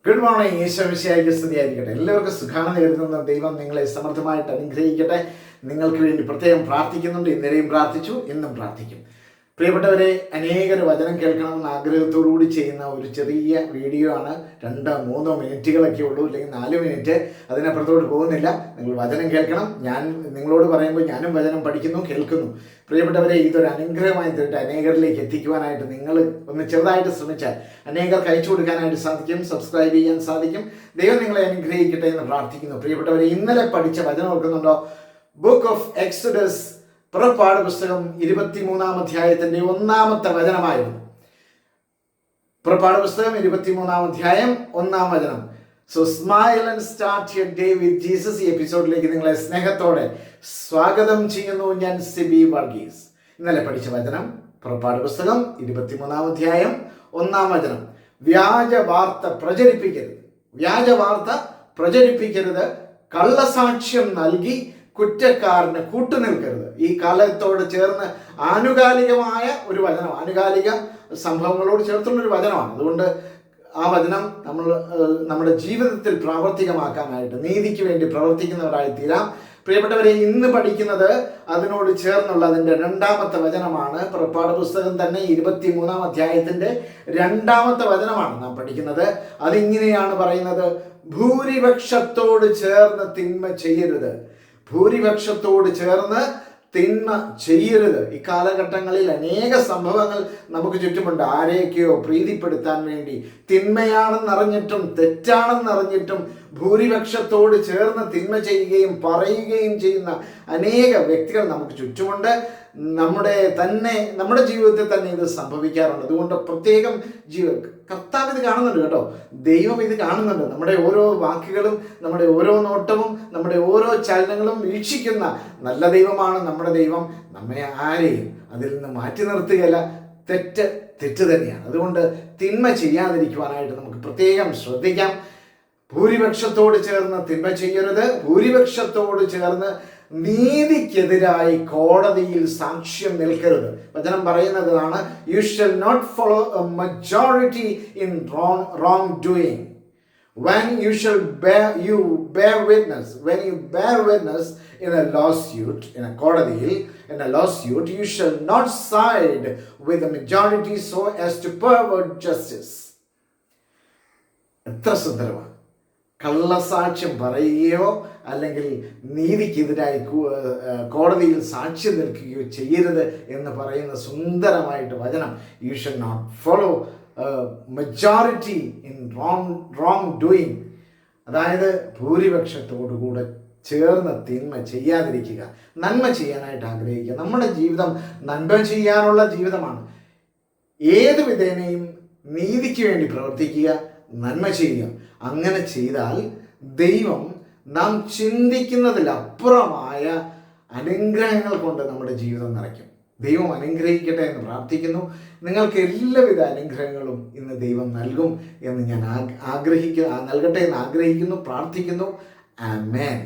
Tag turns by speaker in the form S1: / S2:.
S1: Good morning. ഈശോമിശിഹായ്ക്ക് സ്തുതിയായിരിക്കട്ടെ. എല്ലാവർക്കും സുഖാണെന്ന് കരുതുന്ന ദൈവം നിങ്ങളെ സമൃദ്ധമായിട്ട് അനുഗ്രഹിക്കട്ടെ. നിങ്ങൾക്ക് വേണ്ടി പ്രത്യേകം പ്രാർത്ഥിക്കുന്നുണ്ട്. ഇന്നലെയും പ്രാർത്ഥിച്ചു, ഇന്നും പ്രാർത്ഥിക്കും. പ്രിയപ്പെട്ടവരെ, അനേകർ വചനം കേൾക്കണമെന്ന് ആഗ്രഹത്തോടുകൂടി ചെയ്യുന്ന ഒരു ചെറിയ വീഡിയോ ആണ്. 2-3 മിനിറ്റുകളൊക്കെ ഉള്ളൂ, അല്ലെങ്കിൽ 4 മിനിറ്റ്. അതിനപ്പുറത്തോട്ട് പോകുന്നില്ല. നിങ്ങൾ വചനം കേൾക്കണം. ഞാൻ നിങ്ങളോട് പറയുമ്പോൾ ഞാനും വചനം പഠിക്കുന്നു, കേൾക്കുന്നു. പ്രിയപ്പെട്ടവരെ, ഇതൊരു അനുഗ്രഹമായി തീർട്ട് അനേകരിലേക്ക് എത്തിക്കുവാനായിട്ട് നിങ്ങൾ ഒന്ന് ചെറുതായിട്ട് ശ്രമിച്ചാൽ അനേകർക്ക് അയച്ചു കൊടുക്കാനായിട്ട് സാധിക്കും, സബ്സ്ക്രൈബ് ചെയ്യാൻ സാധിക്കും. ദൈവം നിങ്ങളെ അനുഗ്രഹിക്കട്ടെ എന്ന് പ്രാർത്ഥിക്കുന്നു. പ്രിയപ്പെട്ടവരെ, ഇന്നലെ പഠിച്ച വചനം ഓർക്കുന്നുണ്ടോ? ബുക്ക് ഓഫ് എക്സോഡസ്, പുറപ്പാട് പുസ്തകം 23-ാം അധ്യായത്തിന്റെ 1-ാമത്തെ വചനമായിരുന്നു. പുറപ്പാട് പുസ്തകം 23-ാം അധ്യായം 1-ാം വചനം. So smile and start your day with Jesus. ഈ എപ്പിസോഡിലേക്ക് നിങ്ങളെ സ്നേഹത്തോടെ സ്വാഗതം ചെയ്യുന്നു. ഞാൻ സിബി വർഗീസ്. ഇന്നലെ പഠിച്ച വചനം പുറപ്പാട് പുസ്തകം 23-ാം അധ്യായം 1-ാം വചനം. വ്യാജ വാർത്ത പ്രചരിപ്പിക്കരുത്. വ്യാജ വാർത്ത പ്രചരിപ്പിക്കരുത്. കള്ളസാക്ഷ്യം നൽകി കുറ്റക്കാരന് കൂട്ടുനിൽക്കരുത്. ഈ കാലത്തോട് ചേർന്ന് ആനുകാലികമായ ഒരു വചനം, ആനുകാലിക സംഭവങ്ങളോട് ചേർത്തുള്ളൊരു വചനമാണ്. അതുകൊണ്ട് ആ വചനം നമ്മുടെ ജീവിതത്തിൽ പ്രാവർത്തികമാക്കാനായിട്ട് നീതിക്ക് വേണ്ടി പ്രവർത്തിക്കുന്നവരായി തീരാം. പ്രിയപ്പെട്ടവരെ, ഇന്ന് പഠിക്കുന്നത് അതിനോട് ചേർന്നുള്ള അതിൻ്റെ 2-ാമത്തെ വചനമാണ്. പുറപ്പാട് പുസ്തകം തന്നെ 23-ാം അധ്യായത്തിൻ്റെ 2-ാമത്തെ വചനമാണ് നാം പഠിക്കുന്നത്. അതിങ്ങനെയാണ് പറയുന്നത്: ഭൂരിപക്ഷത്തോട് ചേർന്ന് തിന്മ ചെയ്യരുത്. ഭൂരിപക്ഷത്തോട് ചേർന്ന് തിന്മ ചെയ്യരുത്. ഈ കാലഘട്ടങ്ങളിൽ അനേക സംഭവങ്ങൾ നമുക്ക് ചുറ്റുമുണ്ട്. ആരെയൊക്കെയോ പ്രീതിപ്പെടുത്താൻ വേണ്ടി തിന്മയാണെന്നറിഞ്ഞിട്ടും തെറ്റാണെന്നറിഞ്ഞിട്ടും ഭൂരിപക്ഷത്തോട് ചേർന്ന് തിന്മ ചെയ്യുകയും പറയുകയും ചെയ്യുന്ന അനേക വ്യക്തികൾ നമുക്ക് ചുറ്റുമുണ്ട്. നമ്മുടെ ജീവിതത്തിൽ തന്നെ ഇത് സംഭവിക്കാറുണ്ട്. അതുകൊണ്ട് പ്രത്യേകം കർത്താവ് ഇത് കാണുന്നുണ്ട് കേട്ടോ. ദൈവം ഇത് കാണുന്നുണ്ട്. നമ്മുടെ ഓരോ വാക്കുകളും, നമ്മുടെ ഓരോ നോട്ടവും, നമ്മുടെ ഓരോ ചലനങ്ങളും വീക്ഷിക്കുന്ന നല്ല ദൈവമാണ് നമ്മുടെ ദൈവം. നമ്മെ ആരെയും അതിൽ നിന്ന് മാറ്റി നിർത്തുകയല്ല. തെറ്റ് തന്നെയാണ്. അതുകൊണ്ട് തിന്മ ചെയ്യാതിരിക്കുവാനായിട്ട് നമുക്ക് പ്രത്യേകം ശ്രദ്ധിക്കാം. ഭൂരിപക്ഷത്തോട് ചേർന്ന് തിന്മ ചെയ്യരുത്. ഭൂരിപക്ഷത്തോട് ചേർന്ന് നീതിക്കെതിരായി കോടതിയിൽ സാക്ഷ്യം നിൽക്കരുത്. വചനം പറയുന്നതാണ്: you shall not follow a majority in wrong doing. When you bear witness in a lawsuit, in a lawsuit, you shall not side with the majority so as to pervert justice. എത്ര സുന്ദരമാണ്! കള്ളസാക്ഷ്യം പറയുകയോ അല്ലെങ്കിൽ നീതിക്കെതിരായി കോടതിയിൽ സാക്ഷ്യം നിൽക്കുകയോ ചെയ്യരുത് എന്ന് പറയുന്ന സുന്ദരമായിട്ട് വചനം. You shall not follow majority in wrong doing. അതായത് ഭൂരിപക്ഷത്തോടുകൂടെ ചേർന്ന് തിന്മ ചെയ്യാതിരിക്കുക, നന്മ ചെയ്യാനായിട്ട് ആഗ്രഹിക്കുക. നമ്മുടെ ജീവിതം നന്മ ചെയ്യാനുള്ള ജീവിതമാണ്. ഏത് വിധേനയും നീതിക്ക് വേണ്ടി പ്രവർത്തിക്കുക, നന്മ ചെയ്യുക. അങ്ങനെ ചെയ്താൽ ദൈവം നാം ചിന്തിക്കുന്നതിലപ്പുറമായ അനുഗ്രഹങ്ങൾ കൊണ്ട് നമ്മുടെ ജീവിതം നിറയ്ക്കും. ദൈവം അനുഗ്രഹിക്കട്ടെ എന്ന് പ്രാർത്ഥിക്കുന്നു. നിങ്ങൾക്ക് എല്ലാവിധ അനുഗ്രഹങ്ങളും ഇന്ന് ദൈവം നൽകും എന്ന് ഞാൻ നൽകട്ടെ എന്ന് ആഗ്രഹിക്കുന്നു, പ്രാർത്ഥിക്കുന്നു. ആമേൻ.